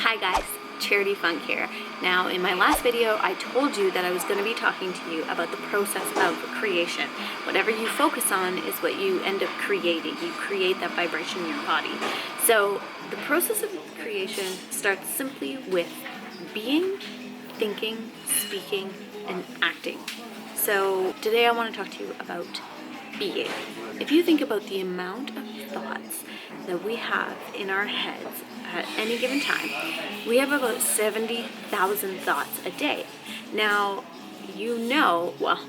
Hi guys, Charity Funk here. Now in my last video I told you that I was going to be talking to you about the process of creation. Whatever you focus on is what you end up creating. You create that vibration in your body. So the process of creation starts simply with being, thinking, speaking, and acting. So today I want to talk to you about being. If you think about the amount of thoughts that we have in our heads at any given time, we have about 70,000 thoughts a day. Now, well,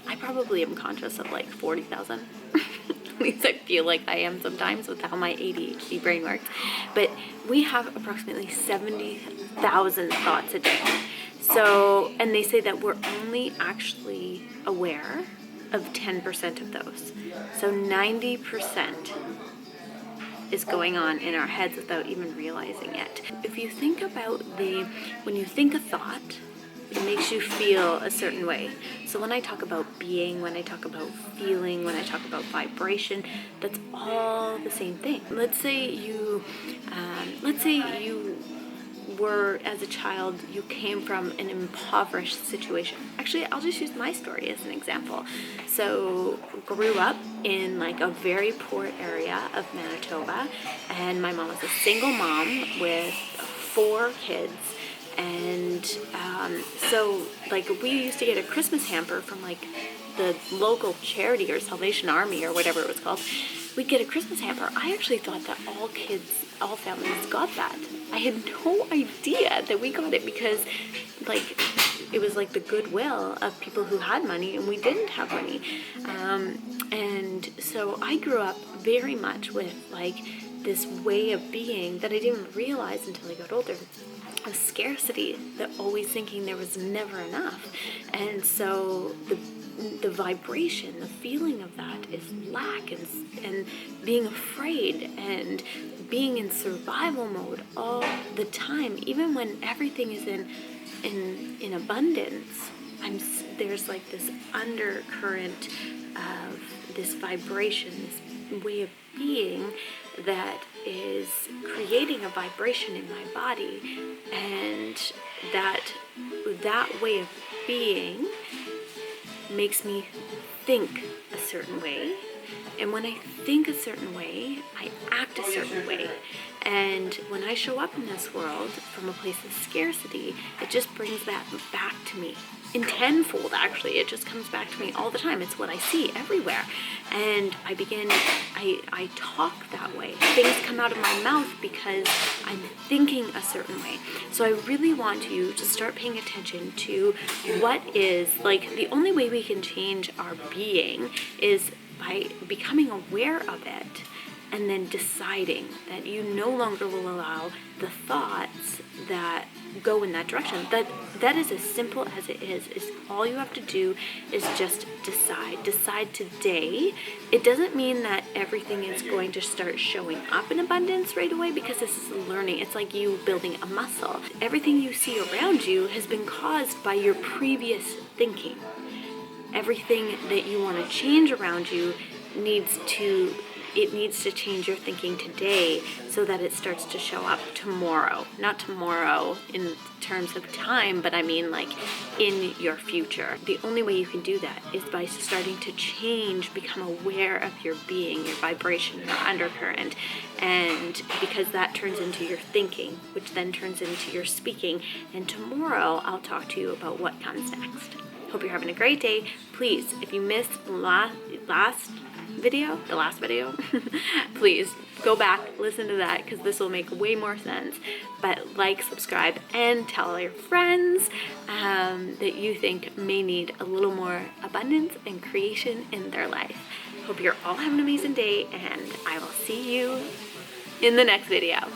I probably am conscious of like 40,000. At least I feel like I am sometimes with how my ADHD brain works. But we have approximately 70,000 thoughts a day. So, and they say that we're only actually aware of 10% of those. So 90% is going on in our heads without even realizing it. If you think about when you think a thought, it makes you feel a certain way. So when I talk about being, when I talk about feeling, when I talk about vibration, that's all the same thing. Let's say you were, as a child, you came from an impoverished situation. Actually, I'll just use my story as an example. So, grew up in like a very poor area of Manitoba, and my mom was a single mom with 4 kids. And so like we used to get a Christmas hamper from like the local charity or Salvation Army or whatever it was called. We'd get a Christmas hamper. I actually thought that all families got that. I had no idea that we got it because like it was like the goodwill of people who had money and we didn't have money. And so I grew up very much with like this way of being that I didn't realize until I got older. Of scarcity, that always thinking there was never enough. And so the vibration, the feeling of that is lack and being afraid and being in survival mode all the time, even when everything is in abundance. There's like this undercurrent of this vibration, this way of being that is creating a vibration in my body, and that way of being makes me think a certain way, and when I think a certain way, I act a certain way. And when I show up in this world from a place of scarcity, it just brings that back to me in tenfold. Actually, it just comes back to me all the time. It's what I see everywhere, and I talk that way. Things come out of my mouth because I'm thinking a certain way. So I really want you to start paying attention to what is, like, the only way we can change our being is by becoming aware of it and then deciding that you no longer will allow the thoughts that go in that direction. That is as simple as it is all you have to do is just decide today. It doesn't mean that everything is going to start showing up in abundance right away, because this is learning. It's like you building a muscle. Everything you see around you has been caused by your previous thinking. Everything that you want to change around you needs to change your thinking today so that it starts to show up tomorrow. Not tomorrow in terms of time, but I mean like in your future. The only way you can do that is by starting to change, become aware of your being, your vibration, your undercurrent, and because that turns into your thinking, which then turns into your speaking. And tomorrow I'll talk to you about what comes next. Hope you're having a great day. Please, if you missed the last video, please go back, listen to that, because this will make way more sense. But like, subscribe, and tell your friends that you think may need a little more abundance and creation in their life. Hope you're all having an amazing day, and I will see you in the next video.